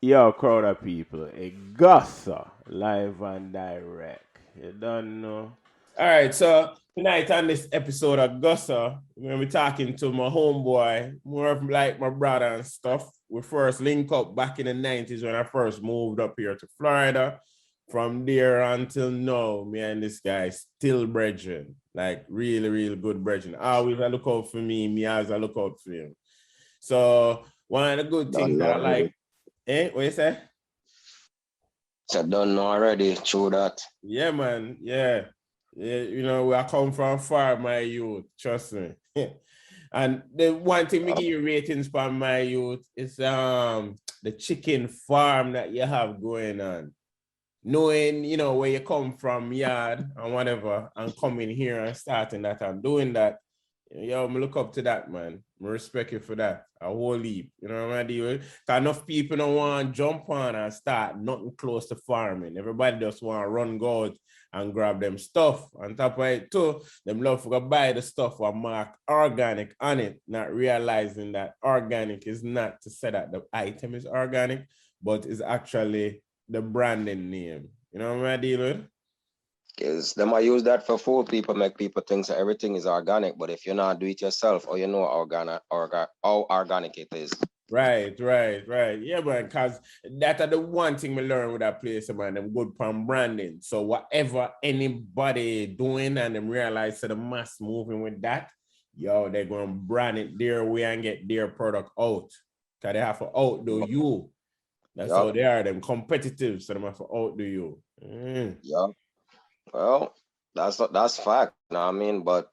Yo, crowd of people, a Guhso, live and direct. You don't know. All right, so tonight on this episode of Guhso, we're gonna be talking to my homeboy, more of like my brother and stuff. We first link up back in the 90s when I first moved up here to Florida. From there until now, me and this guy still brethren, like really, really good brethren. Always I look out for me always I look out for him. So one of the good Don't things know that I already. like, what you say? So don't know already. True that. Yeah, man. Yeah. Yeah, where I come from far, my youth. Trust me. And the one thing we give you ratings for my youth is the chicken farm that you have going on. Knowing, where you come from, yard and whatever, and coming here and starting that and doing that. Yo, I look up to that, man. I respect you for that. A whole heap. You know what I mean? Because enough people don't want to jump on and start nothing close to farming. Everybody just want to run go out and grab them stuff. On top of it, too, them love to go buy the stuff with mark organic on it, not realizing that organic is not to say that the item is organic, but is actually the branding name. You know what I deal with? Because them I use that for food. People make people think that everything is organic, but if you not do it yourself or you know how organic it is. Right. Yeah, man, because that are the one thing we learn with that place, man, them good from branding. So whatever anybody doing and them realize that the mass moving with that, yo, they're going to brand it their way and get their product out. Because they have to outdo you. That's how Yup, they are, them competitive, so they have to outdo you. yup. Well, that's fact. You know what I mean? But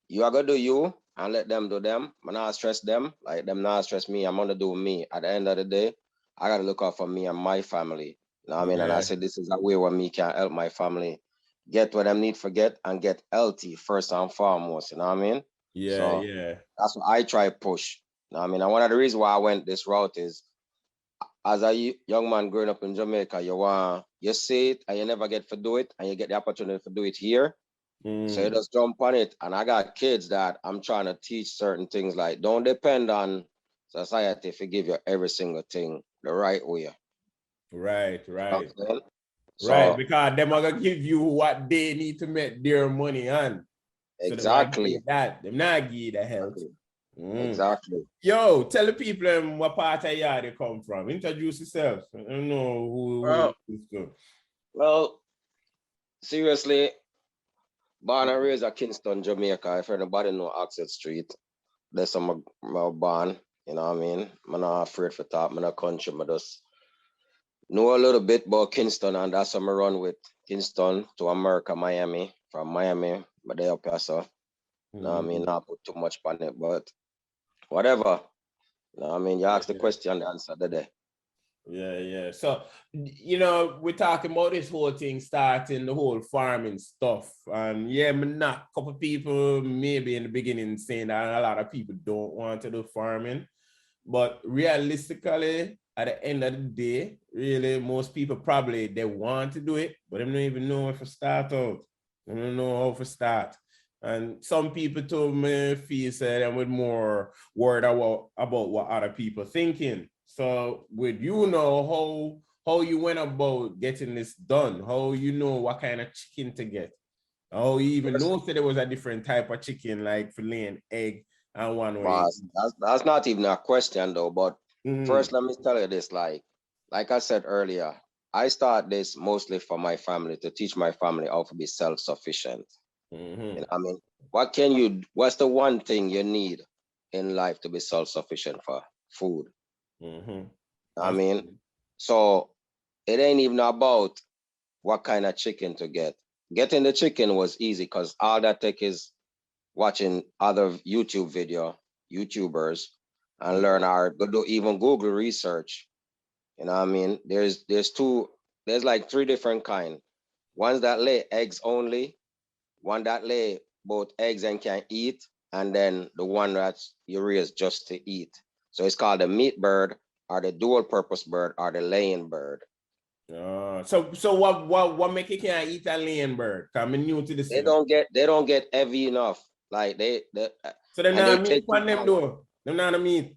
you are gonna do you and let them do them. I'm not stress them. Like them not stress me. I'm gonna do me. At the end of the day, I gotta look out for me and my family. You know what I mean? And I Yeah, said this is a way where me can help my family get what them need for get and get healthy first and foremost. You know what I mean? So yeah. that's what I try push. You know what I mean? And one of the reasons why I went this route is as a young man growing up in Jamaica, you see it and you never get to do it, and you get the opportunity to do it here. So you Mm. just jump on it. And I got kids that I'm trying to teach certain things like don't depend on society to give you every single thing the right way. Right, You know what right. I'm saying? Right, So because them are gonna give you what they need to make their money on. So them are exactly, give that. Them not give you the health. exactly, Mm. exactly. Yo, tell the people what part of yard you come from. Introduce yourself. I don't know who Well, this to. well, seriously, born and raised at Kingston, Jamaica. If anybody know Oxford Street, that's some my born. You know what I mean? I'm not afraid for talk. I'm not country. I just know a little bit about Kingston, and that's what I run with. Kingston to America, Miami. From Miami, but they up here, so no, I mean, Mm. not put too much on it, but whatever. No, I mean, you ask the Yeah. question, the answer today. Yeah. So, we're talking about this whole thing starting the whole farming stuff. And yeah, I'm not a couple people maybe in the beginning saying that a lot of people don't want to do farming. But realistically, at the end of the day, really, most people probably they want to do it, but they don't even know if to start out. They don't know how to start. And some people told me feel said I'm with more worried about what other people thinking. So with how you went about getting this done, how you know what kind of chicken to get, how you even First, know that there was a different type of chicken like for laying egg and one way. boss, that's not even a question though. But Mm, first, let me tell you this: like I said earlier, I start this mostly for my family to teach my family how to be self-sufficient. You mm-hmm. know, what I mean, what's the one thing you need in life to be self-sufficient for? Food. Mm-hmm. I mean, Absolutely. so it ain't even about what kind of chicken to get. Getting the chicken was easy because all that take is watching other YouTubers, and Mm-hmm. learn how to do even Google research. You know what I mean? There's like three different kind. Ones that lay eggs only, one that lay both eggs and can eat, and then the one that you raise just to eat. So it's called the meat bird or the dual purpose bird or the laying bird. So what make you can't eat a land bird? 'Cause I'm new to this. They don't get heavy enough. Like they So them and they not meat take too on them long. though. Them not a meat.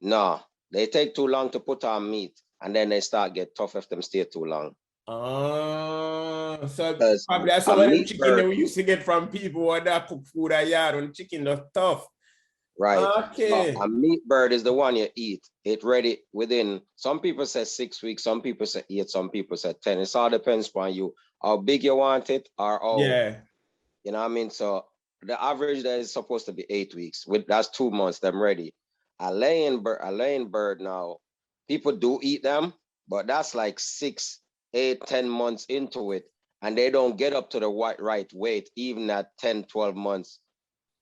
No, they take too long to put on meat, and then they start get tough if them stay too long. So Because probably that's a some of them meat chicken that bird, we used to get from people who that cook food at yard and chicken that's tough. right? So Okay. a meat bird is the one you eat. It ready within, some people say 6 weeks, some people say 8, some people say 10. It all depends on you, how big you want it or how, Yeah. you know what I mean? So the average that is supposed to be 8 weeks. That's 2 months, them ready. A laying bird now, people do eat them, but that's like 6, 8, 10 months into it. And they don't get up to the right weight, even at 10, 12 months.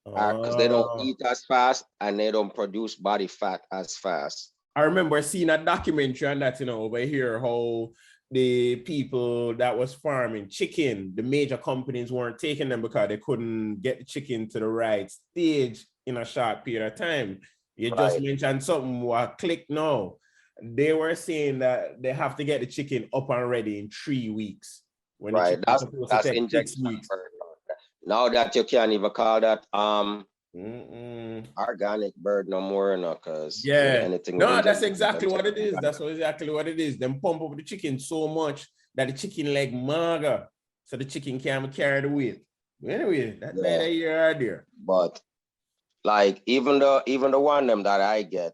Because they don't Oh. eat as fast and they don't produce body fat as fast. I remember seeing a documentary on that, over here, how the people that was farming chicken, the major companies weren't taking them because they couldn't get the chicken to the right stage in a short period of time. You just mentioned something what click now. They were saying that they have to get the chicken up and ready in 3 weeks. When the chicken is supposed to That's take 6 injection weeks. bird. Now that you can't even call that Mm-mm. organic bird no more, because Yeah. anything with No, that's injection. exactly what it is. That's exactly what it is. Them pump up the chicken so much that the chicken leg maga, so the chicken can't carry the weight. Anyway, that neither here or there. But like even the one them that I get,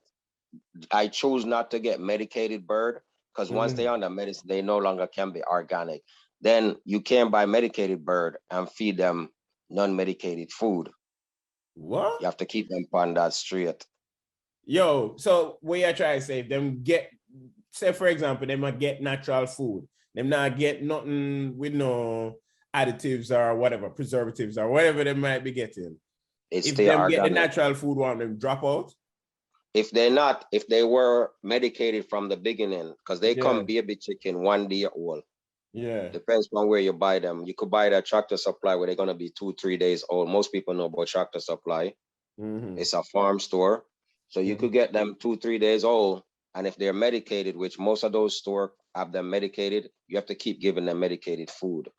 I choose not to get medicated bird, because once they're on the medicine, they no longer can be organic. Then you can buy medicated bird and feed them non-medicated food. What? You have to keep them on that straight. Yo, so what you try to say? Them get, say for example, they might get natural food. Them not get nothing with no additives or whatever, preservatives or whatever they might be getting. It's If still them get the organic. natural food, want them drop out? If they were medicated from the beginning, because they come baby chicken 1 day old. Yeah. Depends on where you buy them. You could buy that Tractor Supply where they're gonna be 2, 3 days old. Most people know about Tractor Supply. It's a farm store. So you could get them 2, 3 days old. And if they're medicated, which most of those stores have them medicated, you have to keep giving them medicated food.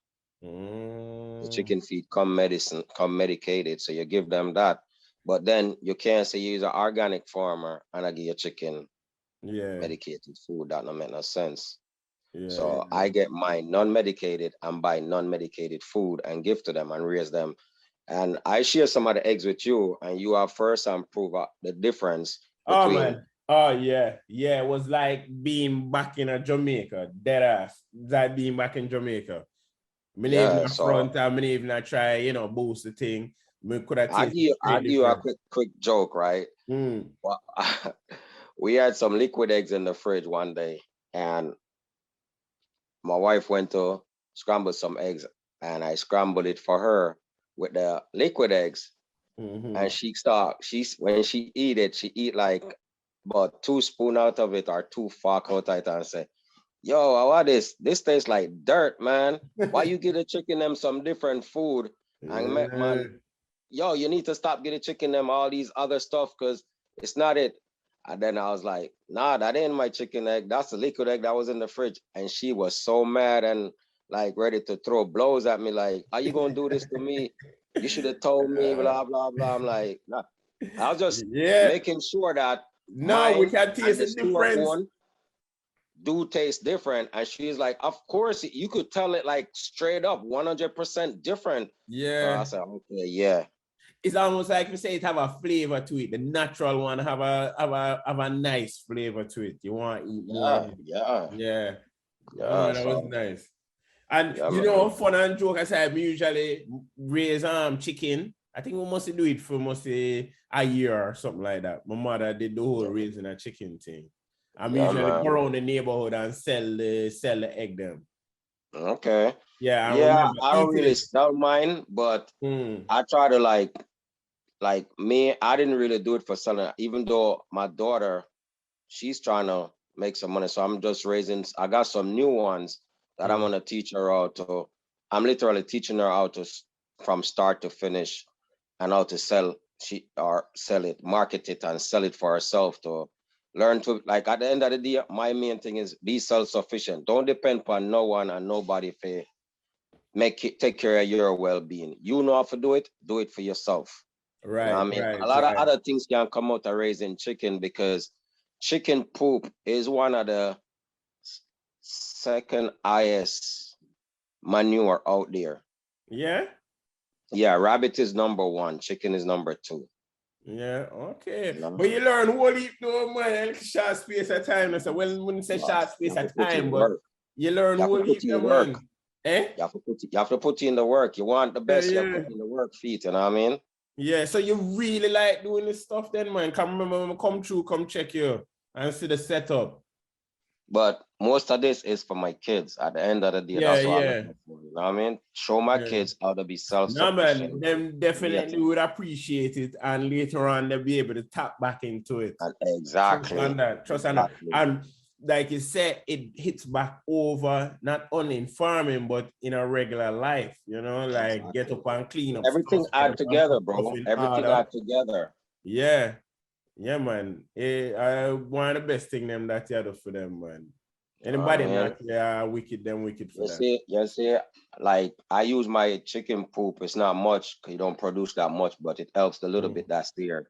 The chicken feed come medicated. So you give them that. But then you can't say you're an organic farmer and I give you chicken medicated food. That don't make no sense. So I get mine non-medicated and buy non-medicated food and give to them and raise them. And I share some of the eggs with you, and you are first and prove the difference between. Oh man. Oh yeah. Yeah. It was like being back in Jamaica. Dead ass. That being back in Jamaica. Me even front and me even try, boost the thing. Me could have tasted I give you a quick joke, right? Well, we had some liquid eggs in the fridge one day, and my wife went to scramble some eggs, and I scrambled it for her with the liquid eggs. And when she eat it, she eat like about 2 spoons out of it or 2 fork out of it and say, yo, what is this? Tastes like dirt, man. Why you give the chicken them some different food? And man, yo, you need to stop getting chicken them all these other stuff because it's not it. And then I was like, nah, that ain't my chicken egg. That's the liquid egg that was in the fridge. And she was so mad and like ready to throw blows at me. Like, are you gonna do this to me? You should have told me, blah, blah, blah. I'm like, nah. I was just making sure that we mine can taste and the the store difference. one do taste different. And she's like, of course, you could tell it like straight up, 100% different. Yeah. So I said, okay, yeah. It's almost like we say it have a flavor to it. The natural one have a nice flavor to it. You want to eat more. Yeah. That was nice. And fun and joke aside, we usually raise chicken. I think we must do it for almost a year or something like that. My mother did the whole raising a chicken thing. I'm usually go around the neighborhood and sell the egg them. Okay. Yeah, I don't really sell mine, but I try to like me, I didn't really do it for selling, even though my daughter, she's trying to make some money. So I'm just I got some new ones that I'm gonna teach her how to. I'm literally teaching her how to from start to finish and how to sell it, market it and sell it for herself to learn to, like, at the end of the day, my main thing is be self-sufficient. Don't depend upon no one and nobody for take care of your well-being. You know how to do it for yourself. Right. You know what I mean? A lot of other things can come out of raising chicken because chicken poop is one of the second highest manure out there. Yeah. Yeah, rabbit is number 1, chicken is number 2. Yeah, okay. You know? But you learn what you do, man, short space at time. So when you say short space at time, but you learn what you do, man. Eh? You have to put in the work. You want the best, you have to put in the work feet, you know what I mean? Yeah, so you really like doing this stuff then, man. Come remember, come through, come check you and see the setup. But most of this is for my kids. At the end of the day, that's what I'm looking for. You know what I mean? Show my kids how to be self-sufficient. No, man, them definitely would appreciate it, and later on they'll be able to tap back into it. And exactly. Trust on that. Trust on that. And like you said, it hits back over not only in farming, but in a regular life, you know, like get up and clean up. Everything add together, bro. Everything add together. Yeah. Yeah, man. One of the best thing them that you do for them, man. Anybody not wicked, them wicked for them. You see, like I use my chicken poop. It's not much because you don't produce that much, but it helps the little bit that's there.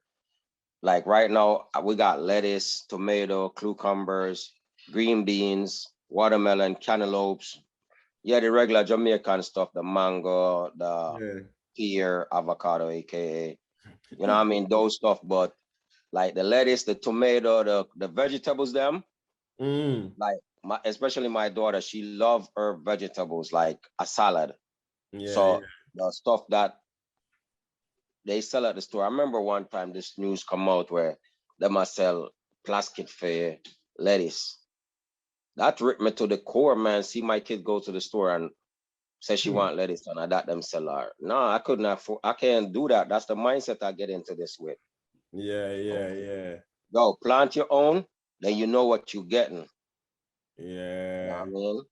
Like right now, we got lettuce, tomato, cucumbers, green beans, watermelon, cantaloupes. Yeah, the regular Jamaican stuff, the mango, the pear, avocado, aka. You know what I mean? Those stuff, but like the lettuce, the tomato, the vegetables, them. Like especially my daughter, she love her vegetables like a salad. The stuff that they sell at the store. I remember one time this news come out where they must sell plastic for lettuce. That ripped me to the core, man. See my kid go to the store and say she want lettuce and I got them sell her. No, I couldn't afford. I can't do that. That's the mindset I get into this with. Yeah. Go plant your own, then you know what you're getting. Yeah. You know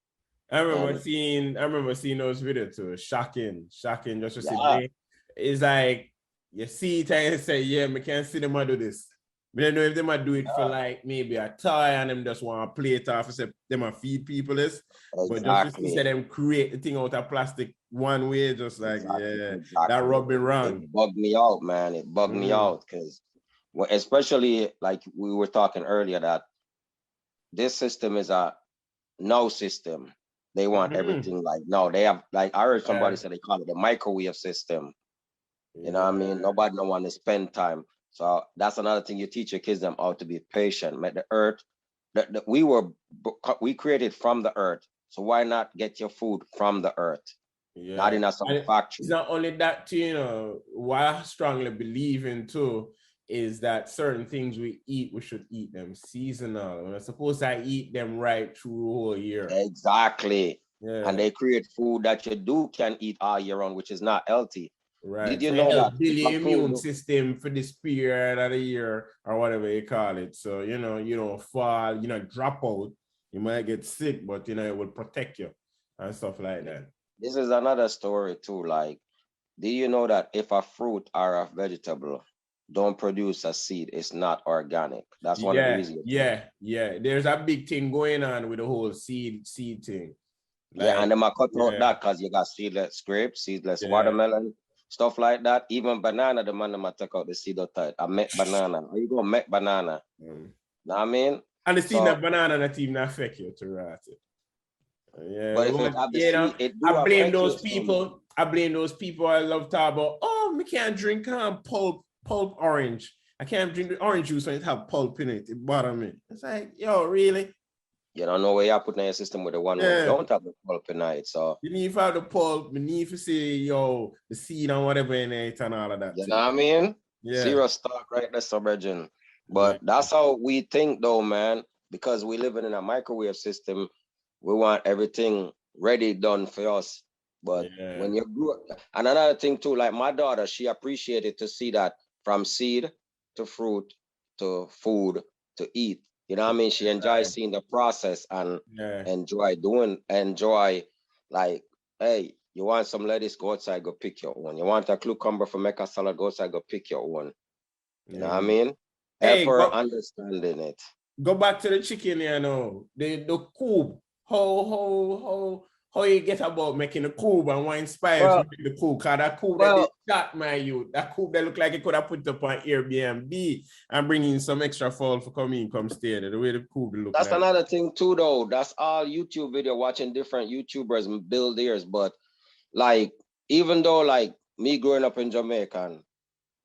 what I mean? I remember seeing those videos too. Shocking. Just to see. It's like you see it and you say, yeah, we can't see them do this. But I don't know if they might do it for like maybe a toy and them just want to play it off and say they might feed people this. Exactly. But just to see them create the thing out of plastic one way, just like that rubbed me wrong. It bugged me out, man. It bugged me out because especially like we were talking earlier that this system is a no system. They want everything like no. They have like I heard somebody say they call it the microwave system. You know what I mean? Nobody don't want to spend time. So that's another thing you teach your kids them how to be patient. Make the earth we created from the earth. So why not get your food from the earth? Not in some factory. It's not only that too, you know, what I strongly believe in too is that certain things we eat, we should eat them seasonal. We're supposed to eat them right through the whole year. Exactly. Yeah. And they create food that you can eat all year round, which is not healthy. Right. Did you know that? Build your immune system for this period of the year or whatever you call it. So, you know, you don't fall, you know, drop out. You might get sick, but, you know, it will protect you and stuff like that. This is another story too. Like, do you know that if a fruit or a vegetable don't produce a seed, it's not organic? That's one of the reasons. Yeah. There's a big thing going on with the whole seed thing. Like, and then I cut out that because you got seedless grapes, seedless watermelon, stuff like that. Even banana, the man I take out the seed out tight. I make banana. How you gonna make banana? Know what I mean? And the seed of banana that even affect you to write it. Yeah, but if it have the seed, I blame those people. I love talk about, we can't drink pulp orange. I can't drink the orange juice when it have pulp in it. It bother me. It's like, yo, really? You don't know where you're putting in your system with the one where you don't have the pulp in it. So you need to have the pulp, you need to see the seed and whatever in it and all of that. You know what I mean? Yeah. Zero stock right there, subregion. But that's how we think though, man. Because we live in a microwave system, we want everything ready, done for us. But when you grew up, and another thing too, like my daughter, she appreciated to see that from seed to fruit to food to eat. You know what I mean? She enjoys seeing the process and enjoy like, hey, you want some lettuce, go outside, go pick your own. You want a cucumber for make a salad, go outside, go pick your own. You know what I mean? Help her understanding it. Go back to the chicken, you know. The coop. How how you get about making a coupe and what inspired you Well, to make the coupe? Because that coupe that well, they shot my youth, that coupe that look like it could have put up on Airbnb and bring in some extra fall for come stay there. The way the coupe look that's like. another thing too, though. That's all YouTube video, watching different YouTubers build theirs. But like, even though like me growing up in Jamaica,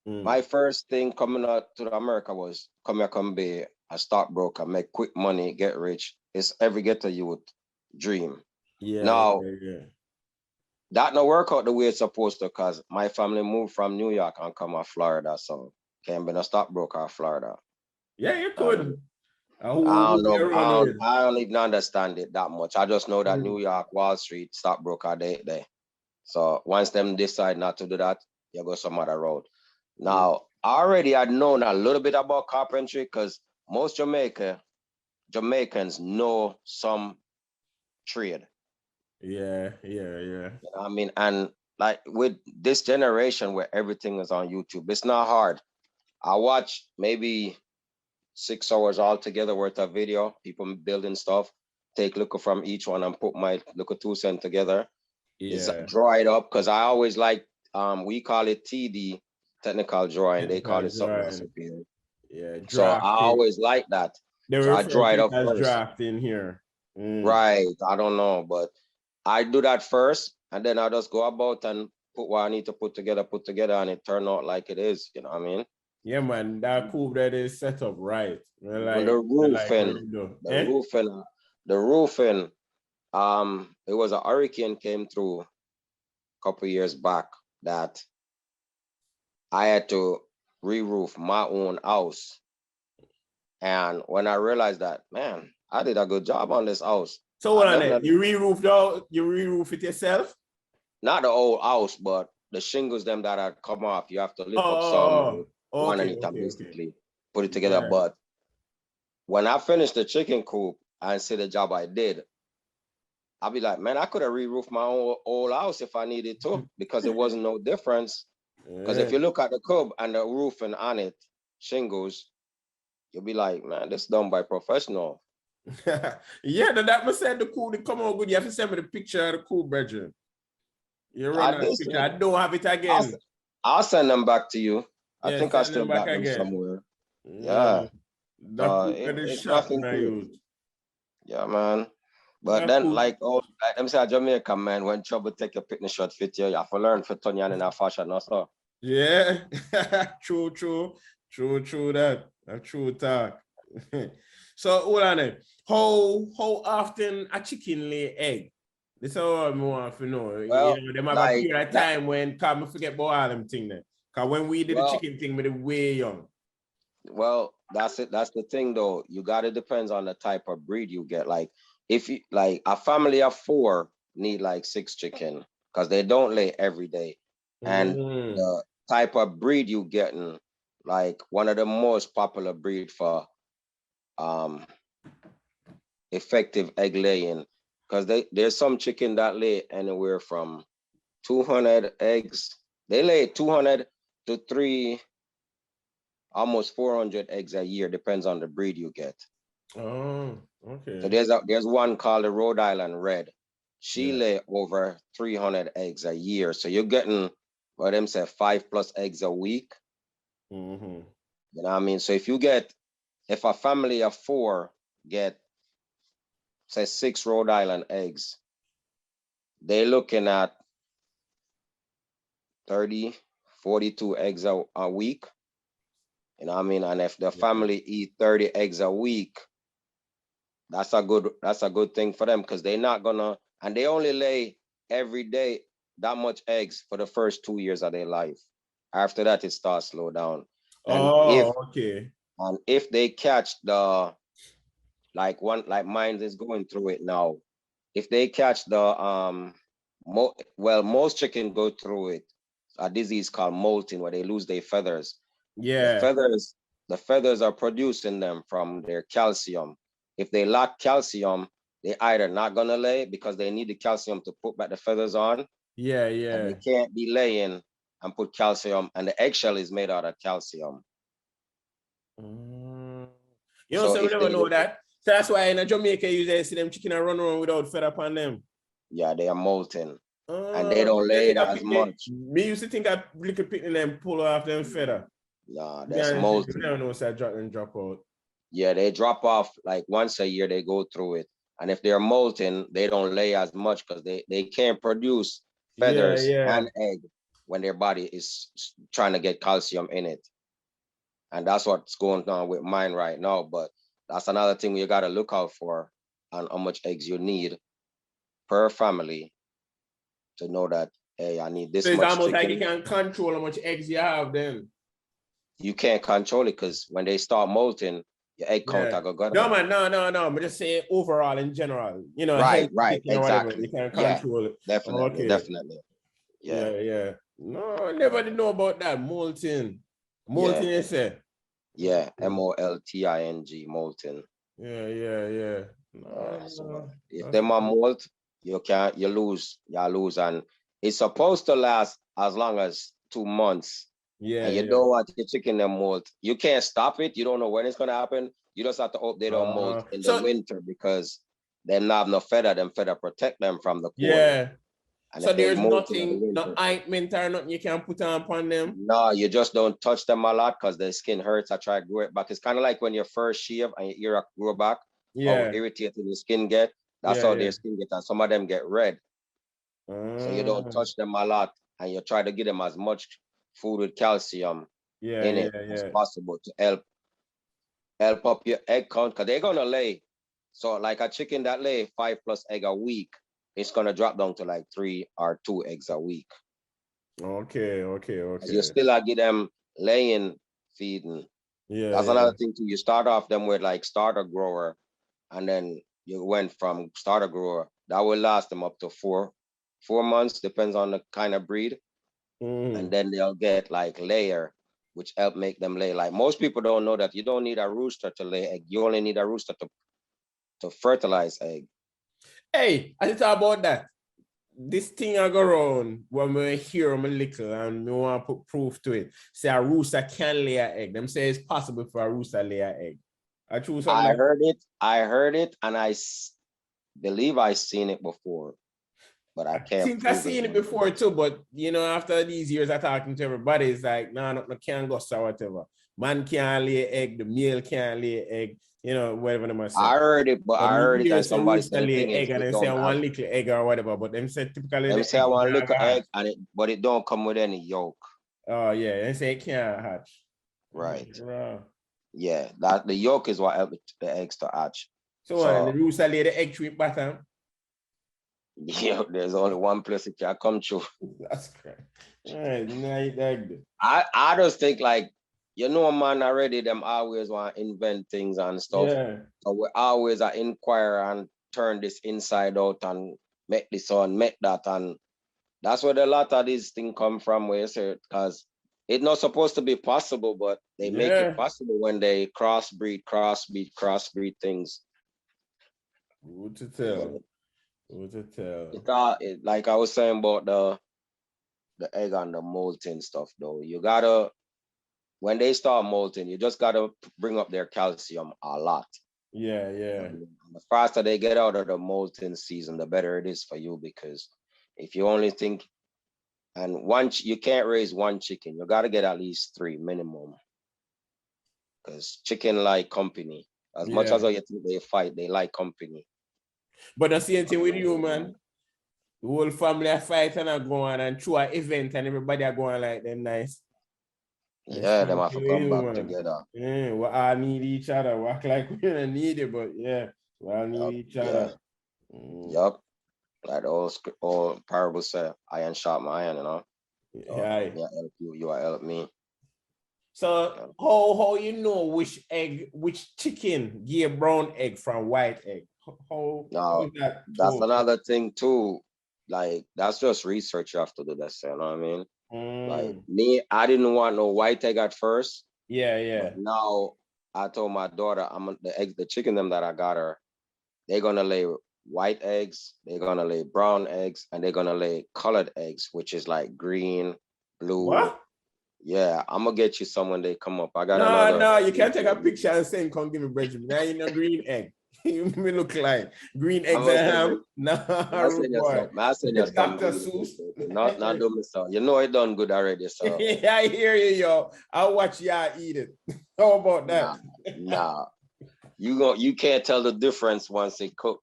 my first thing coming out to America was come be a stockbroker, make quick money, get rich. It's every ghetto youth dream. Yeah, Now, yeah. that no work out the way it's supposed to, because my family moved from New York and come to Florida, so can't be a stockbroker in Florida. Yeah, you And could. Who you run with? I don't even understand it that much. I just know that New York, Wall Street, stockbroker, they. So once them decide not to do that, you go some other road. Now, already I'd known a little bit about carpentry because most Jamaicans know some trade. Yeah. You know what I mean? And like with this generation where everything is on YouTube, it's not hard. I watch maybe 6 hours altogether worth of video, people building stuff, take look from each one and put my look 2 cents together. It's Yeah. draw it up because I always like we call it TD, technical drawing. They call Technical it something else drawing. up here. Yeah, So I drafting. always like that. They So I refer draw to it it up as first. drafting here. Right. I don't know, but I do that first and then I just go about and put what I need to put together, and it turn out like it is. You know what I mean? Yeah, man, that coupe that is set up right. When the Really do. roofing, it was a hurricane came through a couple years back that I had to re-roof my own house. And when I realized that, man, I did a good job on this house. So what on it? You re-roof it yourself? Not the old house, but the shingles them that had come off. You have to lift up some and one on it and basically put it together. Yeah. But when I finished the chicken coop and see the job I did, I'll be like, man, I could have re-roofed my old house if I needed to, because it wasn't no difference. Because if you look at the coop and the roofing on it, shingles, you'll be like, man, this is done by professional. Yeah, that must say the cool to come on good. You have to send me the picture of the cool, brethren. You run that picture. I don't have it again. I'll send them back to you. Yeah, I think I still got them somewhere. Yeah. It's nothing to it. Yeah, man. But then, like them say, Jamaica, man, when trouble take your picnic shot fit you, you have to learn for Tony in a fashion also. Yeah, true that. A true talk. So hold on it. How often a chicken lay egg? This is all I want to know. Well, you know, them have a period of time when come forget about all them thing there. Because when we did the chicken thing, we were way young. Well, that's it. That's the thing though. You gotta depends on the type of breed you get. Like if you like a family of 4 need like 6 chicken because they don't lay every day. And the type of breed you getting, like one of the most popular breed for effective egg laying, because there's some chicken that lay anywhere from 200 eggs. They lay 200 to 3 almost 400 eggs a year, depends on the breed you get. Oh, okay. So there's one called the Rhode Island Red. She lay over 300 eggs a year. So you're getting, what them say, 5+ eggs a week. You know what I mean? So if a family of 4 get, say, 6 Rhode Island eggs, they're looking at 30, 42 eggs a week. You know what I mean? And if the family eat 30 eggs a week, that's a good thing for them, because they're not gonna, and they only lay every day that much eggs for the first 2 years of their life. After that, it starts slow down. And if they catch like mine is going through it now. If they catch most chicken go through it, a disease called molting, where they lose their feathers. Yeah. The feathers are producing them from their calcium. If they lack calcium, they either not gonna lay because they need the calcium to put back the feathers on. Yeah. And they can't be laying and put calcium, and the eggshell is made out of calcium. You know, so we never know that. So that's why in Jamaica, you see them chicken run around without feather upon them. Yeah, they are molting. And they don't You lay it think as much. me used to think I little picking them pull off them feather. Nah, Yeah, that's molting. I don't know, so drop out. Yeah, they drop off like once a year, they go through it. And if they're molting, they don't lay as much because they can't produce feathers and egg when their body is trying to get calcium in it. And that's what's going on with mine right now. But that's another thing you got to look out for on how much eggs you need per family to know that, hey, I need this So it's much almost like chicken. you can control how much eggs you have then. You can't control it because when they start molting, your egg count go down. No, man, no. I'm just saying overall in general, you know, Right, chicken or whatever, exactly. you can Yeah, control it. definitely, definitely. Yeah. No, I never did know about that. Molting. Molting, Yeah. you say? Yeah, molting, molting. Yeah. So if them are molt, you lose, and it's supposed to last as long as 2 months. Yeah, and you don't want your chicken to molt. You can't stop it. You don't know when it's gonna happen. You just have to hope they don't molt in the winter because they not have no feather. Them feather protect them from the cold. Yeah. And so if they there's molt in the nothing, no winter, ointment or nothing you can put on them? no, you just don't touch them a lot because the skin hurts. I try to grow it back. It's kind of like when you first shave and your ear grow back, how irritated the skin get. That's how their skin get. And some of them get red. So you don't touch them a lot and you try to give them as much food with calcium in it as possible to help up your egg count because they're gonna lay. So like a chicken that lay 5+ egg a week, it's gonna drop down to like 3 or 2 eggs a week. Okay. You still give them laying feeding. That's another thing too. You start off them with like starter grower, and then you went from starter grower. That will last them up to 4 months, depends on the kind of breed. And then they'll get like layer, which help make them lay. Like most people don't know that you don't need a rooster to lay egg. You only need a rooster to fertilize egg. Hey, I thought about that. This thing I go around when we hear them a little and we want to put proof to it. Say a rooster can lay an egg. Them say it's possible for a rooster to lay an egg. I heard it, and I believe I seen it before, but I can't. I think I seen it before too, but you know, after these years of talking to everybody, it's like, no, can't go or whatever. Man can't lay egg, the male can't lay egg, you know, whatever they must say. I heard it, but I heard it, and somebody said lay egg and then say one little egg or whatever, but them say typically them say one little egg, but it don't come with any yolk. Oh yeah, they say it can't hatch. Right. Yeah, that the yolk is what helps the eggs to hatch. So the rooster lay the egg with bottom. Yeah, there's only one place it can come true. That's correct. Right, I just think like, you know, man, already them always want to invent things and stuff. Yeah. So we always inquire and turn this inside out and make this on, make that, and that's where a lot of these things come from. Where you say, because it's not supposed to be possible, but they make it possible when they crossbreed things. What to tell? Like I was saying about the egg and the molting stuff, though. You gotta, when they start molting, you just gotta bring up their calcium a lot. Yeah. The faster they get out of the molting season, the better it is for you, because if you only think, and you can't raise one chicken, you gotta get at least 3 minimum. Because chicken like company. As much as you think they fight, they like company. But the same thing with you, man. The whole family are fighting and going and through an event and everybody are going like them nice. Yeah, them have to come back together. Yeah, we all need each other. We act like we don't need it, but yeah, we all need each other. Yup. Like the old parable say, iron sharpen iron, you know. Yeah. Yeah, help you, you will help me. So how you know which chicken give brown egg from white egg? How is that? That's another thing too. Like that's just research you have to do that, you know what I mean? Like me, I didn't want no white egg at first. Yeah. But now I told my daughter, the chicken them that I got her, they're gonna lay white eggs, they're gonna lay brown eggs, and they're gonna lay colored eggs, which is like green, blue. What? Yeah, I'm gonna get you some when they come up. I got No, you can't take a picture and say, come give me bread. Now you know green egg. me look like green I eggs must and say, ham. I Nah, send rude you boy. some. I send you some Dr. good Seuss. food. Not do me so. You know it done good already, so. Yeah, I hear you, yo. I'll watch y'all eat it. How about that? Nah. You can't tell the difference once it cook.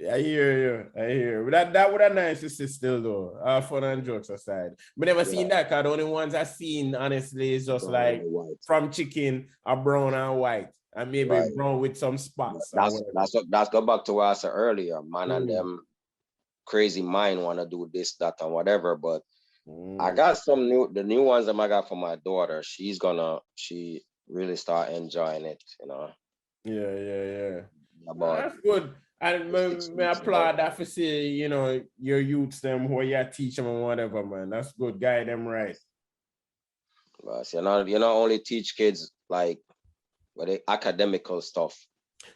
Yeah, I hear you. I hear you. But that would have nice to see still though. Fun and jokes aside. But never seen that because the only ones I've seen honestly is just Brown like and white. from chicken are brown and white. And maybe Right. brown with some spots. That's go back to what I said earlier. Man and them crazy mind want to do this, that, and whatever. But I got the new ones that I got for my daughter. She really start enjoying it, you know. Yeah. About That's good. And me applaud that for say, you know, your youths them who you teach them and whatever, man. That's good. Guide them right. But you know, only teach kids like academical stuff.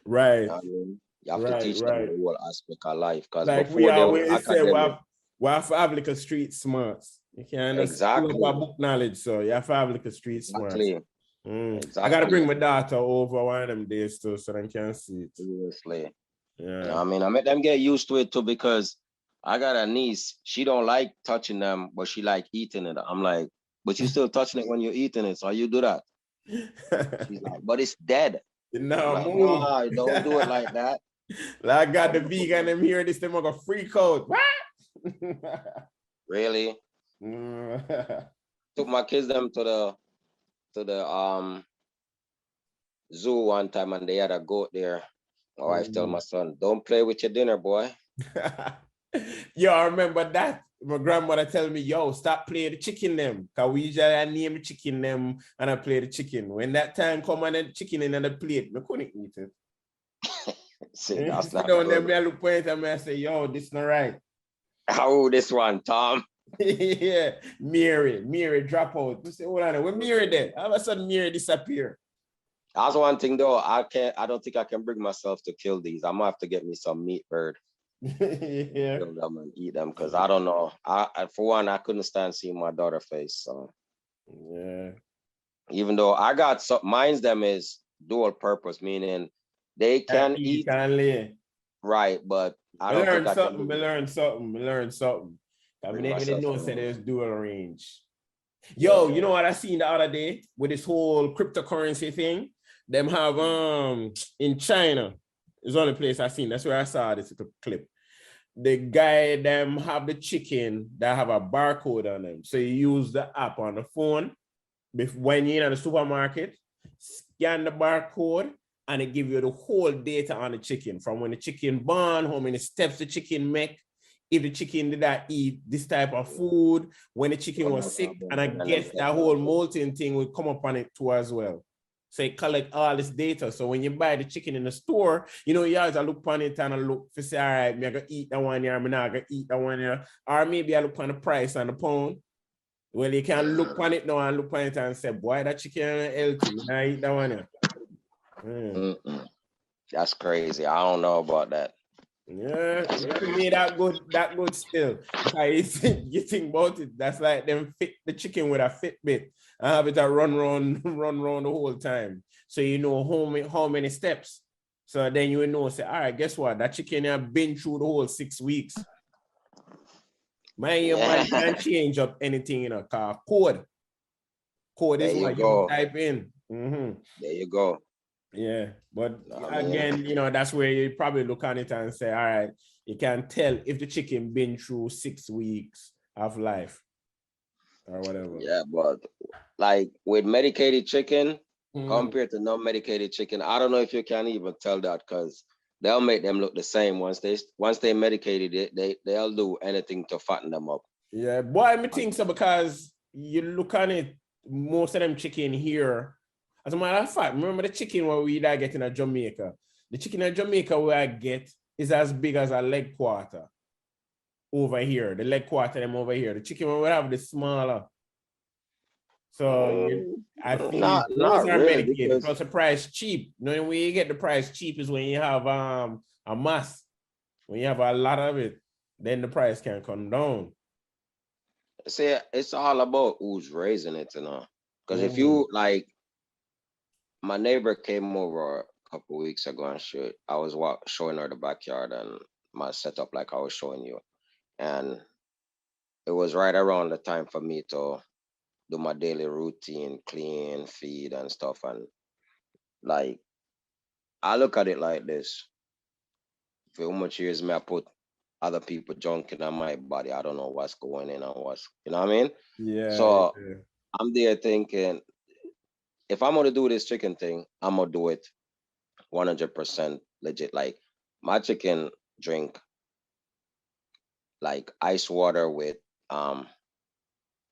Right. You know what I mean? You have to teach them the whole aspect of life. Because like we before they were always say, academic. we have to have like a street smarts. You can't just pull up a book knowledge, so you have to have like a street smarts. Exactly. I gotta bring my daughter over one of them days too, so they can see it. Seriously. Yeah. You know, I mean, I made them get used to it too because I got a niece. She don't like touching them, but she like eating it. I'm like, but you still touching it when you're eating it, so you do that. She's like, but it's dead. No, like, no, don't do it like that. Like I got the vegan them here. This them gonna freak out. What? Really? Took my kids them to the zoo one time and they had a goat there. My wife told my son, don't play with your dinner, boy. Yo, I remember that. My grandmother tell me, yo, stop playing the chicken them. Cause we usually name the chicken them and I play the chicken. When that time come and the chicken in the plate, I couldn't eat it. See, that's not good. good. I look at it and I say, yo, this not right. How this one, Tom? Yeah, Mary drop out. We say, hold on, where Mary there? All of a sudden Mary disappear. That's one thing though. I don't think I can bring myself to kill these. I'm gonna have to get me some meat bird. Yeah. Kill them and eat them because I don't know. I for one, I couldn't stand seeing my daughter face. So yeah. Even though I got some, mine's them is dual purpose, meaning they can eat. Can lay. Right, but I don't think I can. We learned something. I mean, they know say there's dual range. Yo, you know what I seen the other day with this whole cryptocurrency thing? Them have in China, is the only place I seen. That's where I saw this clip. The guy them have the chicken that have a barcode on them. So you use the app on the phone when you're in the supermarket, scan the barcode, and it give you the whole data on the chicken from when the chicken born, how many steps the chicken make, if the chicken did not eat this type of food, when the chicken was sick, and I guess that whole molting thing will come up on it too as well. So it collect all this data. So when you buy the chicken in the store, you know, you always look on it and I look for say, all right, me I gonna eat that one here, I'm not gonna eat that one here. Or maybe I look on the price on the pound. Well, you can look on it now and look on it and say, boy, that chicken healthy. I eat that one here. That's crazy. I don't know about that. Yeah, to me that good still. You think about it, that's like them fit the chicken with a Fitbit and have it a run the whole time. So you know how many steps. So then you know, say, all right, guess what? That chicken have been through the whole 6 weeks. Man can change up anything in a car. Code is what you type in. There you go. Yeah, but again, you know, that's where you probably look on it and say, all right, you can tell if the chicken been through 6 weeks of life or whatever. Yeah, but like with medicated chicken compared to non-medicated chicken, I don't know if you can even tell that because they'll make them look the same once they medicated it, they'll do anything to fatten them up. Yeah, boy, I think so because you look on it, most of them chicken here. As a matter of fact, remember the chicken what we get in Jamaica? The chicken in Jamaica where I get is as big as a leg quarter over here. The leg quarter them over here. The chicken we have the smaller. So I feel those are really, medicated. Plus the price cheap. You know, when you get the price cheap is when you have a mass. When you have a lot of it, then the price can come down. See, it's all about who's raising it, you know. Because if you like, my neighbor came over a couple weeks ago, and I was showing her the backyard and my setup, like I was showing you, and it was right around the time for me to do my daily routine, clean, feed, and stuff. And like, I look at it like this: for how much years may I put other people junk in my body? I don't know what's going in and what's, you know what I mean? Yeah, So yeah. I'm there thinking, if I'm gonna do this chicken thing, I'm gonna do it 100% legit. Like, my chicken drink like ice water with um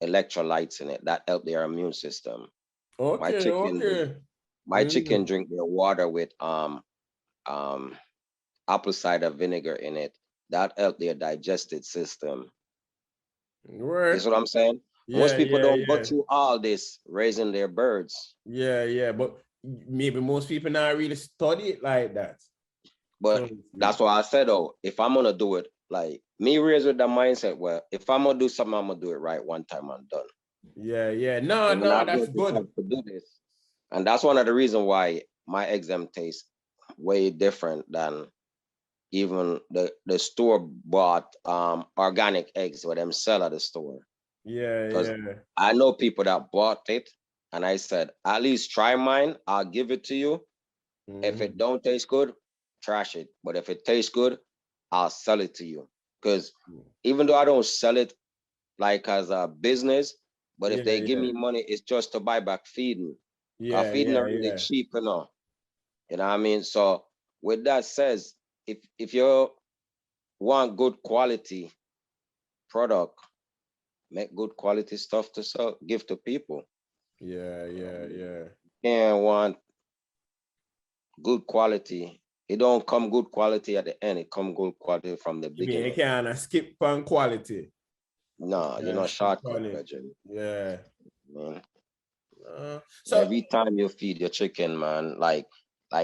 electrolytes in it that help their immune system. My Okay, chicken drink okay. my chicken Mm. drink their water with um apple cider vinegar in it that help their digestive system. You see Word. what I'm saying? Most Yeah, people yeah, don't go yeah. through all this raising their birds. Yeah, yeah. But maybe most people not really study it like that. So But to speak. that's why I said, oh, if I'm gonna do it, like me raised with the mindset, well, if I'm gonna do something, I'm gonna do it right one time and done. Yeah, yeah. No, We're no, not that's going to good. have to do this. And that's one of the reasons why my exam tastes way different than even the store bought organic eggs where them sell at the store. Yeah, Because yeah. I know people that bought it and I said, at least try mine, I'll give it to you. If it Mhm. don't taste good, trash it. But if it tastes good, I'll sell it to you. Because even though I don't sell it like as a business, but if Yeah, they give yeah. me money, it's just to buy back feeding. Cause Yeah, feeding yeah, are really yeah. cheap, You know what I mean? So with that says, if you want good quality product, make good quality stuff to sell, give to people. Yeah, You know what yeah, I mean? yeah. And want good quality. It don't come good quality at the end. It come good quality from the You mean you beginning. can't skip on quality? You No, you're can't not skip shortcut, on it. Bridget. Yeah. Man. So Every time you feed your chicken, man, like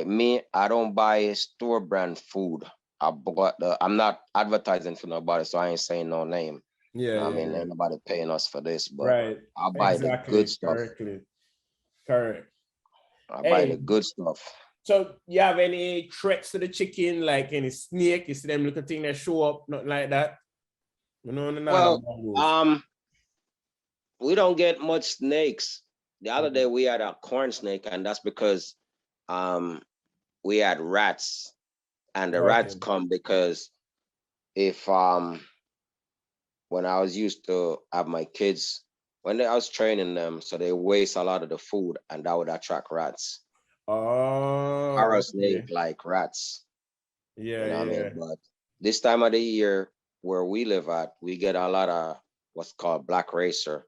me, I don't buy store brand food. I'm not advertising for nobody, so I ain't saying no name. yeah, I yeah, mean, yeah. ain't nobody paying us for this, but Right. I buy the good Exactly. stuff. Correctly. Correct. I buy the Hey, good stuff. so you have any threats to the chicken, like any snake? You see them little thing that show up, nothing like that? You know, none of Well, those. we don't get much snakes. The other day Mhm. we had a corn snake, and that's because um we had rats, and the rats Okay. come because if when I was used to have my kids, I was training them, so they waste a lot of the food, and that would attract rats. Oh, Arrow okay. snake like rats, you Yeah, know what I mean? yeah. But this time of the year, where we live at, we get a lot of what's called black racer.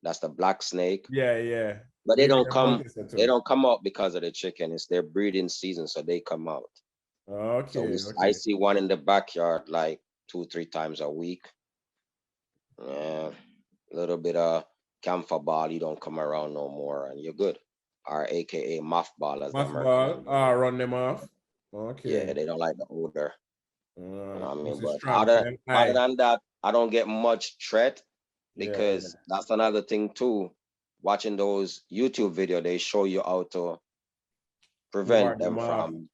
That's the black snake, Yeah, yeah. but they Maybe don't the come. notice it They too. don't come out because of the chicken. It's their breeding season, so they come out. So Okay, I okay. see one in the backyard like 2, 3 times a week. Yeah, a little bit of camphor ball, you don't come around no more, and you're good. Or AKA mothball, as the American Mothball, name is. run them off. Yeah, Okay. they don't like the odor. You know what I This mean? is But strong for them. other Aye. than that, I don't get much threat Yeah, yeah. because that's another thing too. Watching those YouTube video, they show you how to prevent Ward them them off. from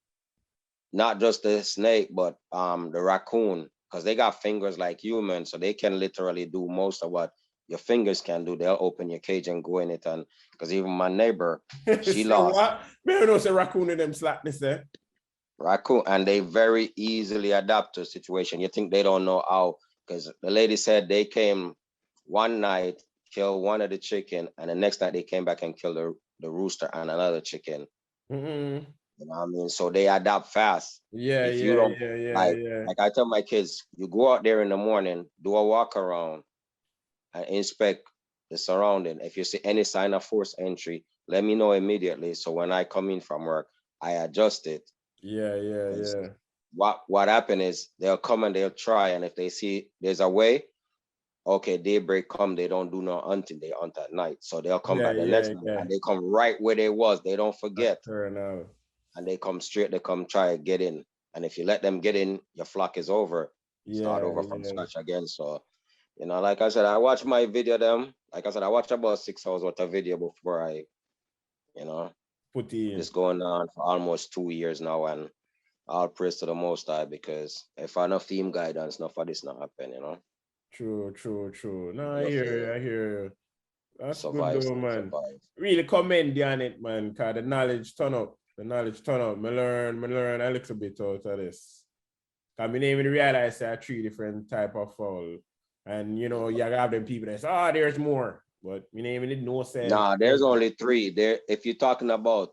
not just the snake, but the raccoon, because they got fingers like humans, so they can literally do most of what your fingers can do. They'll open your cage and go in it, and because even my neighbor, she Say lost what? Maybe no say raccoon in them slackness there. raccoon, and they very easily adapt to a situation. You think they don't know how? Because the lady said they came one night, killed one of the chicken, and the next night they came back and killed the rooster and another chicken. Mm-mm. You know what I mean? So they adapt fast. Yeah, If you yeah, don't yeah, yeah, like, yeah. like I tell my kids, you go out there in the morning, do a walk around, and inspect the surrounding. If you see any sign of forced entry, let me know immediately. So when I come in from work, I adjust it. Yeah, yeah, Because yeah. what happened is they'll come and they'll try, and if they see there's a way, okay, daybreak come, they don't do no hunting, they hunt at night. So they'll come Yeah, back the yeah, next night yeah. and they come right where they was. They don't forget. Nocturnal. And they come straight, they come try to get in. And if you let them get in, your flock is over. Start Yeah, over from yeah. scratch again. So, like I said, I watch my video them. Like I said, I watch about 6 hours worth of video before I, you know. Put in. It's going on for almost 2 years now, and all praise to the Most High, because if I no theme guidance, not for this not happen, you know. True. No, I No hear fail. you. I hear you. That's good Survive, though, still man. survive. Really commend you on it, man, because the knowledge turn up. The knowledge turn up. Me learn a little bit out of this. Because I didn't even realize there are 3 different type of fowl. And, you know, you have them people that say, oh, there's more. But me even didn't know say. Nah, there's only 3. There, if you're talking about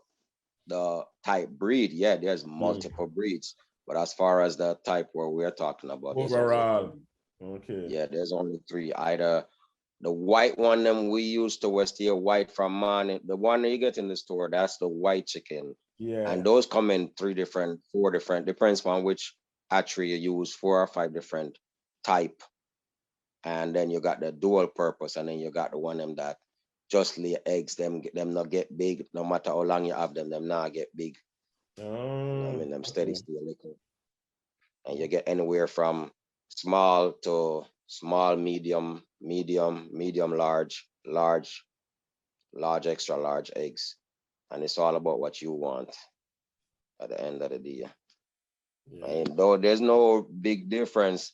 the type breed, yeah, there's multiple breeds. But as far as the type where we're talking about, there's only 3. Overall. Okay. Yeah, there's only 3. Either the white one, them we used to was still white from man. The one that you get in the store, that's the white chicken. Yeah. And those come in 4 different, depends on which hatchery you use, 4 or 5 different type. And then you got the dual purpose, and then you got the one them that just lay eggs, them not get big, no matter how long you have them not get big. Oh, I mean, them steady still little. And you get anywhere from small to small, medium, large, extra large eggs. And it's all about what you want at the end of the day. Yeah. And though there's no big difference,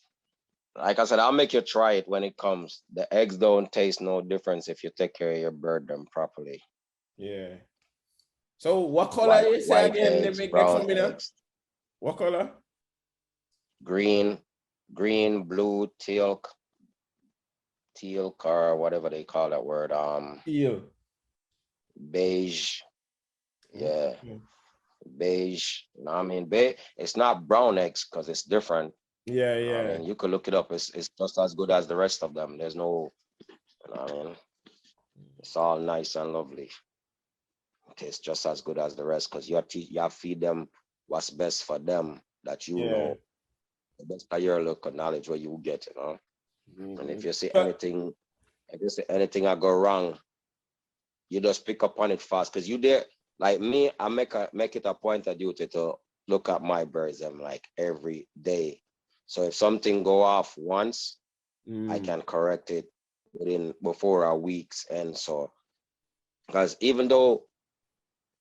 like I said, I'll make you try it when it comes. The eggs don't taste no difference if you take care of your bird them properly. Yeah. So what color you say again? Eggs, brown eggs. What color? Green, blue, teal, or whatever they call that word. Teal. Beige. Yeah. Beige. You know what I mean? Beige. It's not brown eggs because it's different. Yeah. I mean, you could look it up. It's just as good as the rest of them. There's no, you know what I mean? It's all nice and lovely. It tastes just as good as the rest because you have to feed them what's best for them that you know. The best of your local knowledge where you get, you know. And if you see anything, I go wrong, you just pick up on it fast because you there. Like me, I make it a point of duty to look at my birds like every day. So if something go off once, I can correct it before a week's end. So because even though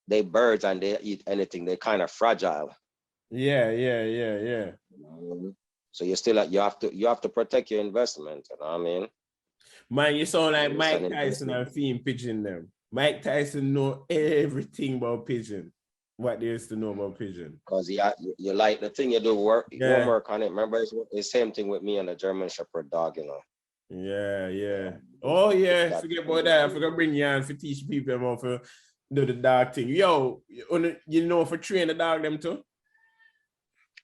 they birds and they eat anything, they're kind of fragile. Yeah. So you have to protect your investment. You know what I mean? Man, you sound like Mike Tyson and Fiend Pigeon them. Mike Tyson know everything about pigeon. What there is to know about pigeon. Because you like the thing you do homework on it. Remember, it's the same thing with me and the German Shepherd dog, you know. Yeah. Oh yeah, forget about that. I forgot to bring you on for teach people how to do the dog thing. Yo, you know for train the dog them too?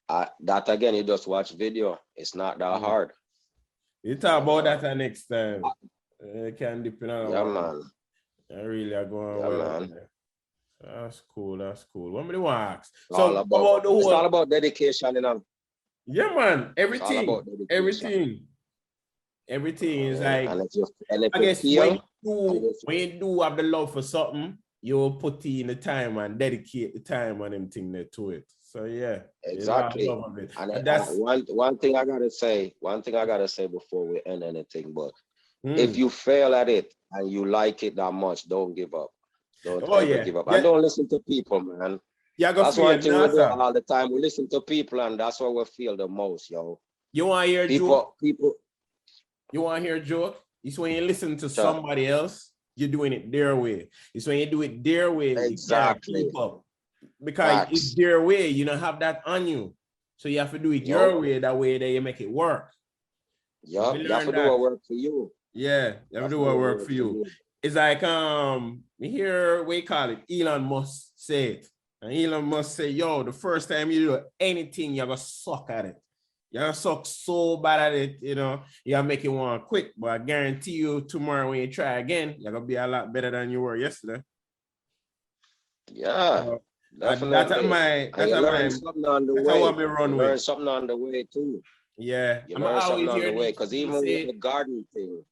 That again, you just watch video. It's not that hard. You talk about that next time. Can dip in on one. Man. I really are going well. Man. That's cool. What do you want to ask? It's all about dedication, you know. Yeah, man. Everything is like. I guess when you do have the love for something, you'll put in the time and dedicate the time and everything there to it. So yeah, exactly. And that's one thing I gotta say before we end anything. But if you fail at it and you like it that much, don't give up. Don't ever give up. And don't listen to people, man. Yeah, that's one thing we do all the time. We listen to people, and that's what we feel the most, yo. You want to hear a joke? You want to hear a joke? It's when you listen to somebody else, you're doing it their way. It's when you do it their way, exactly. You can't keep up. Because it's their way, you don't have that on you. So you have to do it your way, that way that you make it work. Yeah, you have to do what work for you. Yeah, you have to do what work for you. It's like we hear what you call it, Elon Musk say it. And Elon Musk say, yo, the first time you do anything, you're gonna suck at it. You're gonna suck so bad at it, you know, you're gonna make it one quick. But I guarantee you tomorrow when you try again, you're gonna be a lot better than you were yesterday. Yeah. Definitely. Learn something on the way. Learn something on the way too. Yeah. You learn something on the way. Because even with the garden thing.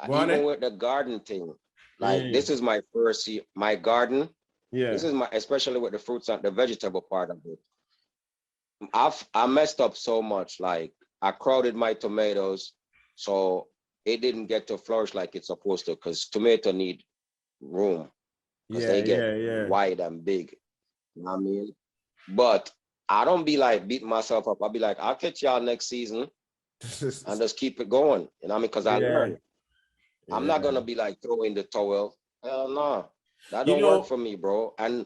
With the garden thing. Like this is my first year, my garden. Yeah. This is especially with the fruits and the vegetable part of it. I messed up so much. Like I crowded my tomatoes, so it didn't get to flourish like it's supposed to, because tomato need room because they get wide and big. You know what I mean? But I don't be like beating myself up. I'll be like, I'll catch y'all next season and just keep it going. You know what I mean? Because I learn. I'm not gonna be like throwing the towel. Hell no. That don't work for me, bro. And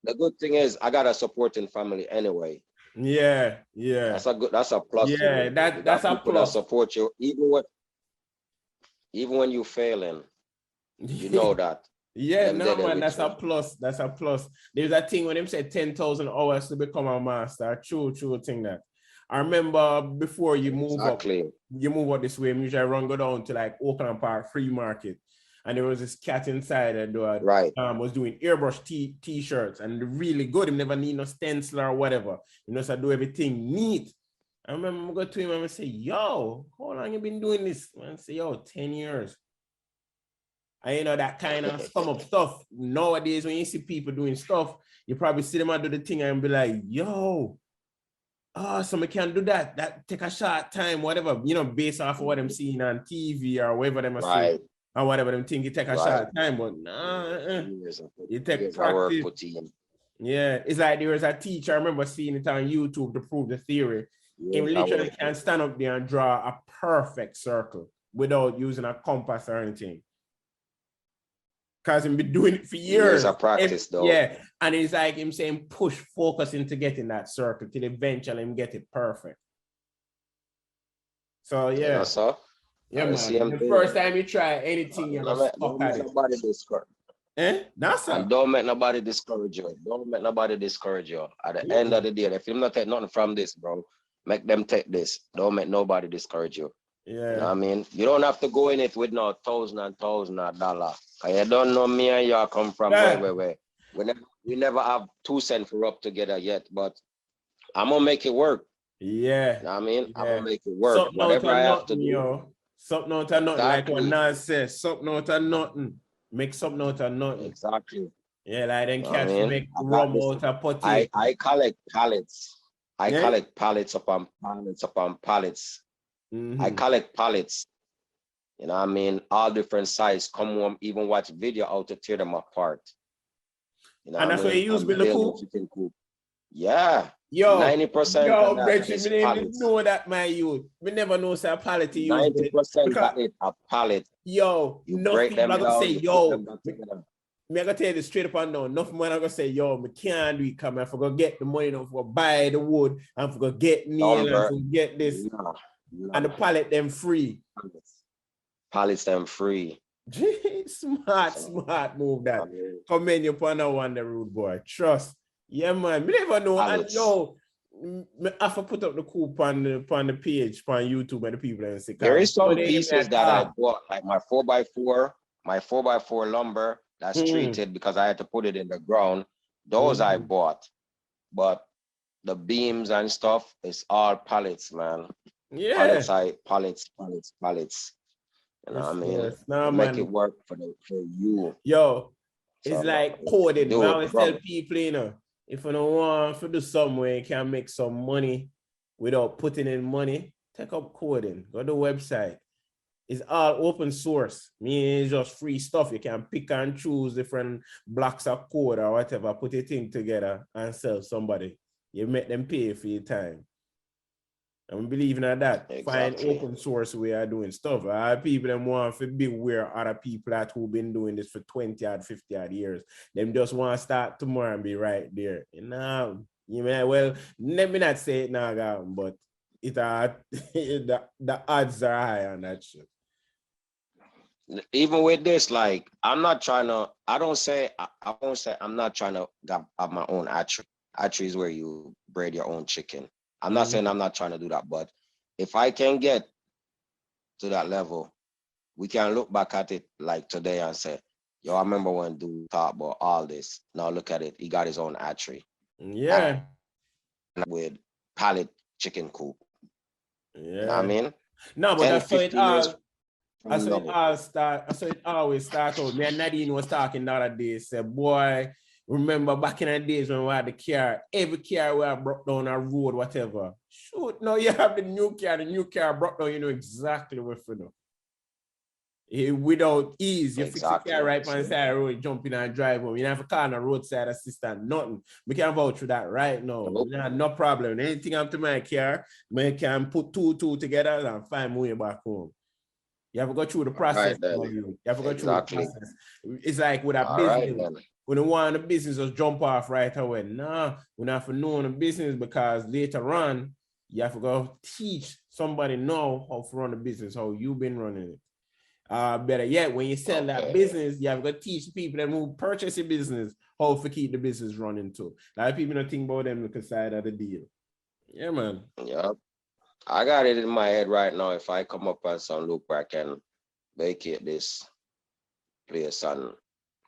the good thing is I got a supporting family anyway. Yeah. That's a plus. Yeah, that's a people plus. that support you even when you failing. You know that. Yeah, no man, that's a plus. That's a plus. There's a thing when them say 10,000 hours to become a master. True thing that. I remember before you move up this way, usually run go down to like Oakland Park Free Market. And there was this cat inside that was doing airbrush t-shirts and really good. He never need no stencil or whatever. You know, so I do everything neat. I remember I go to him and I say, yo, how long you been doing this? And I say, yo, 10 years. And you know, that kind of sum up stuff. Nowadays, when you see people doing stuff, you probably see them and do the thing and be like, yo, somebody can do that. That take a short time, whatever, you know, based off of what I'm seeing on TV or whatever them are saying. Or whatever them think it take a short time, but you take practice. Yeah, it's like there was a teacher, I remember seeing it on YouTube to prove the theory. He literally can stand up there and draw a perfect circle without using a compass or anything. Because he's been doing it for years. Of practice, though. Yeah, and it's like him saying push focus into getting that circle till eventually him get it perfect. So yeah. Yeah, man. The first time you try anything, you're gonna stuck at it. Nobody discourage. That's and don't make nobody discourage you. Don't make nobody discourage you. At the end of the day, if you not take nothing from this, bro, make them take this. Don't make nobody discourage you. Yeah. You know what I mean? You don't have to go in it with no $1,000 of dollars. You don't know me and you come from where. We never have 2 cents for up together yet, but I'm gonna make it work. Yeah. You know what I mean? I'm gonna make it work. Whatever I have to do. Something out of nothing, like what Nas says. Something out of nothing. Make something out of nothing. Exactly. Yeah, like then cats make rum out of potato. I collect pallets. I collect pallets upon pallets upon pallets. I collect pallets. You know what I mean? All different sizes. Come home, even watch video how to tear them apart. You know and that's what you use with the coop? Yeah. Yo, 90%. Yo, Bridget, me didn't know that, my youth. We never know say a pallet to use. 90% got it, a pallet. Yo, you break them down, say, yo, me I gotta tell you this straight up and down. Enough man I gonna say, yo, me can't do it, come I forgot get the money enough for buy the wood and forgot get nail and forget this. And the pallet them free. Pallets them free. Smart move that. Commend you upon that one, the rude boy. Trust. Yeah, man. We never know. Pallets. And yo, I have to put up the coop on the page on YouTube and the people and say, there is some pieces that I bought, like my 4x4 lumber that's treated because I had to put it in the ground. Those I bought, but the beams and stuff is all pallets, man. Yeah, pallets. You know what I mean? No, make it work for you. Yo, it's like coding. I always tell people, you know, if you don't want to do something where you can make some money without putting in money, take up coding. Go to the website. It's all open source. Meaning it's just free stuff. You can pick and choose different blocks of code or whatever, put your thing together and sell somebody. You make them pay for your time. I'm believing in that. Exactly. Find open source way of doing stuff. People them want to be where other people that who've been doing this for 20 or 50 odd years. Them just want to start tomorrow and be right there. You know, well, let me not say it now, but the odds are high on that shit. Even with this, like, I'm not trying to, I won't say I'm not trying to have my own hatchery. Hatchery is where you breed your own chicken. I'm not saying I'm not trying to do that, but if I can get to that level, we can look back at it like today and say, yo, I remember when dude talked about all this. Now look at it. He got his own hatchery. Yeah. With pallet chicken coop. Yeah. You know what I mean? No, but that's how it always starts out. Me and Nadine was talking the other day, said, boy, remember back in the days when we had the car, every car we had brought down a road, whatever. Shoot, now you have the new car broke down, you know exactly what to do. Without ease, you fix the Exactly. car right on the side of the road, jump in and drive home. You don't have to call a roadside assistant, nothing. We can vouch for that right now. Nope. No problem. Anything happen to my car, I can put two together and find my way back home. You have to go through the process. Then. You have to go through the Exactly. process. It's like with a All right, business. then. When you want the business, just jump off right away. Nah, we have to know the business because later on, you have to go teach somebody know how to run the business, how you've been running it. Better yet, when you sell that business, you have to teach people that who purchase your business how to keep the business running too. A lot of people don't think about them look side of the deal. Yeah, man. Yep. I got it in my head right now. If I come up with some loop where I can vacate this place and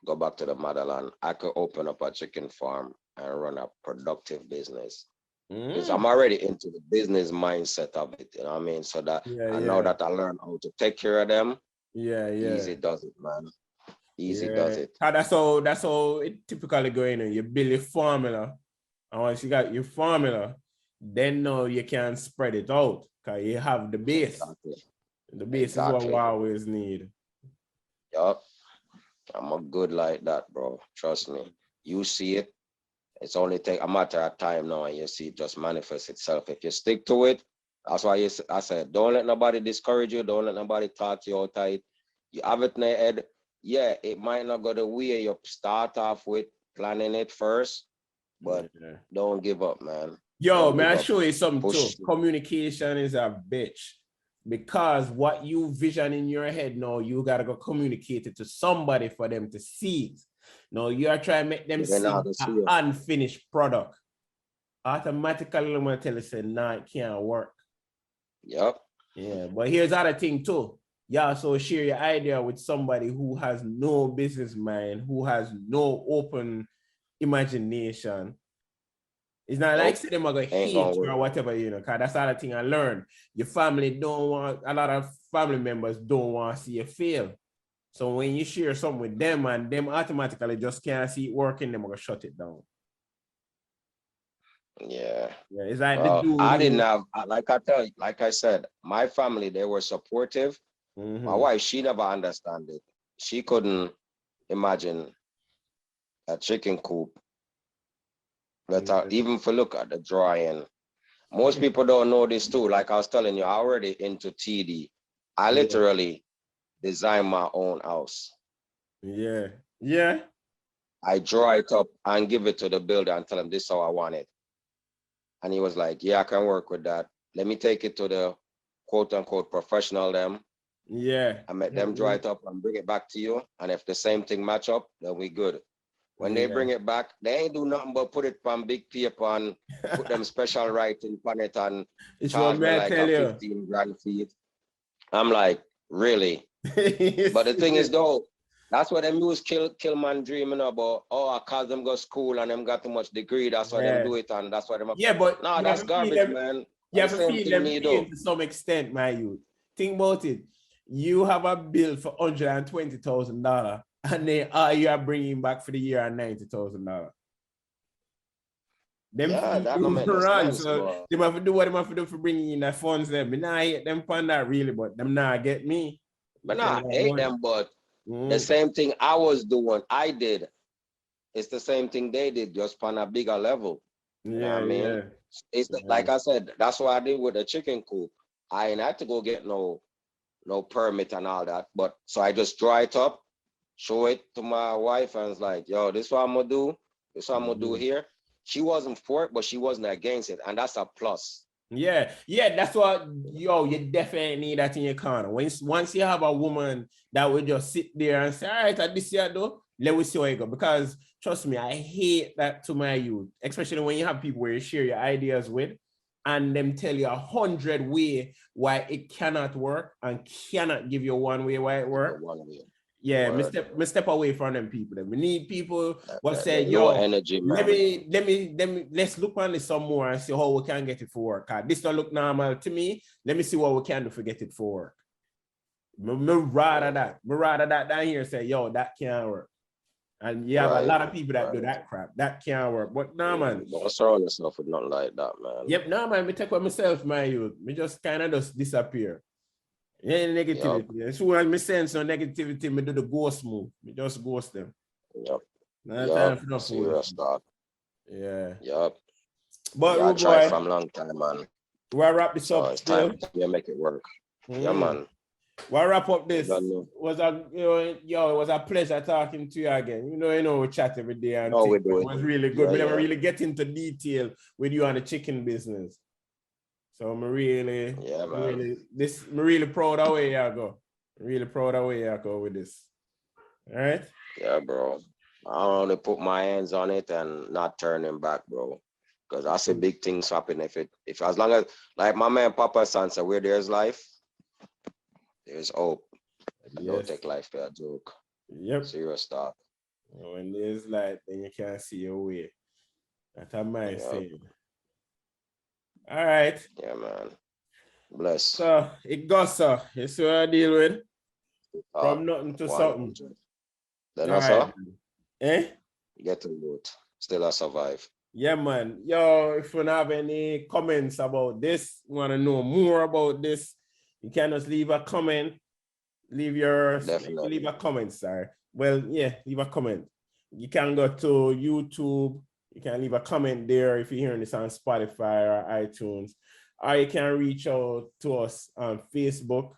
go back to the motherland, I could open up a chicken farm and run a productive business. Because I'm already into the business mindset of it, you know what I mean? So that know that I learned how to take care of them. Yeah. Easy does it, man. Easy does it. That's how it typically going on. You build a formula, and once you got your formula, then now you can spread it out because you have the base. Exactly. The base is what we always need. Yup. I'm a good like that, bro. Trust me. You see it. It's only take a matter of time now, and you see it just manifest itself. If you stick to it, that's why I said, don't let nobody discourage you. Don't let nobody talk to you out tight. You have it in your head. Yeah, it might not go the way you start off with planning it first, but don't give up, man. Yo, man, I show you something too. Communication is a bitch. Because what you vision in your head now, you gotta go communicate it to somebody for them to see it. No, you are trying to make them see an unfinished product. Automatically, I'm gonna tell you, say, nah, it can't work. Yep. Yeah, but here's the other thing too. You also share your idea with somebody who has no business mind, who has no open imagination. It's not like say them are going to hate you or whatever, you know, because that's the other thing I learned. Your family don't want, a lot of family members don't want to see you fail. So when you share something with them and them automatically just can't see it working, they're going to shut it down. Yeah. It's like I didn't have, like I said, my family, they were supportive. My wife, she never understood it. She couldn't imagine a chicken coop. But even if you look at the drawing, most people don't know this too. Like I was telling you, I already into TD. I literally designed my own house. Yeah. I draw it up and give it to the builder and tell him this is how I want it. And he was like, yeah, I can work with that. Let me take it to the quote unquote professional them. Yeah. I make them draw it up and bring it back to you. And if the same thing match up, then we good. When they bring it back, they ain't do nothing but put it on big paper and put them special writing on it and charge me like a 15 grand fee. I'm like, really? But the thing is though, that's what them use kill man dreaming about. Oh, cause them go school and them got too much degree. That's why them do it and that's why them. But no, that's garbage, man. You have to feel them pain to some extent, my youth. Think about it. You have a bill for $120,000, and then you are bringing back for the year $90,000. Them that don't make no sense, so they have to do what they have to do for bringing in the funds. Them, but I hate them fund that really, but them not get me. But I hate them, but the same thing I was doing, I did. It's the same thing they did, just on a bigger level. You know what I mean? It's like I said, that's what I did with the chicken coop. I ain't had to go get no permit and all that. But so I just draw it up, show it to my wife, and it's like, yo, this is what I'm gonna do. This is what I'm gonna do here. She wasn't for it, but she wasn't against it. And that's a plus. Yeah, that's what, you definitely need that in your corner. Once you have a woman that will just sit there and say, all right, at this year though, let me see how you go. Because trust me, I hate that to my youth, especially when you have people where you share your ideas with and them tell you 100 ways why it cannot work and cannot give you one way why it works. Yeah, me step away from them people. We need people who say, yo, energy, let's look on this some more and see how we can get it for work. This don't look normal to me. Let me see what we can do to get it for work. Me rather that down here say, yo, that can't work. And you have a lot of people that do that crap. That can't work. But nah, man. Don't surround yourself with nothing like that, man. Yep, nah, man. Me take with myself, my youth. Me just kind of just disappear. Yeah, negativity. As soon as me sense no negativity, me do the ghost move. Me just ghost them. Yep. No time for no Serious foolishness. talk. Yeah. Yep. But Yeah, I rude tried boy, from long time, man. we'll wrap this So up it's time still. to make it work. Yeah, Mm. man. We'll wrap up You this. don't know. It was a pleasure talking to you again. You know, we chat every day and No, we it do it. was really good. Yeah, We never yeah. really get into detail with you on the chicken business. So I'm really, Yeah, man. I'm really proud of where you go. Really proud of where you go with this. All right. Yeah, bro. I only put my hands on it and not turning back, bro. Because I see big things happen if as long as like my man Papa San said, where there's life, there's hope. Don't take life for a joke. Yep. Serious stuff. When there's light, then you can't see your way. That's my saying. All right. Yeah, man. Bless. So it goes, so you see what I deal with? From nothing to 100. something. Then All also, right. Eh? get to root. Still I survive. Yeah, man. Yo, if you have any comments about this, you want to know more about this, you can just leave a comment. Leave a comment, sir. Well, yeah, leave a comment. You can go to YouTube. You can leave a comment there if you're hearing this on Spotify or iTunes. Or you can reach out to us on Facebook.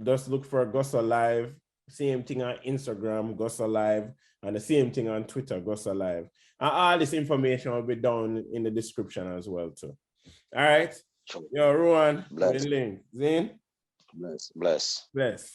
Just look for Guhso Live. Same thing on Instagram, Guhso Live. And the same thing on Twitter, Guhso Live. And all this information will be down in the description as well, too. All right. Yo, Rohan, bless. link. Zane? Bless. Bless. Bless.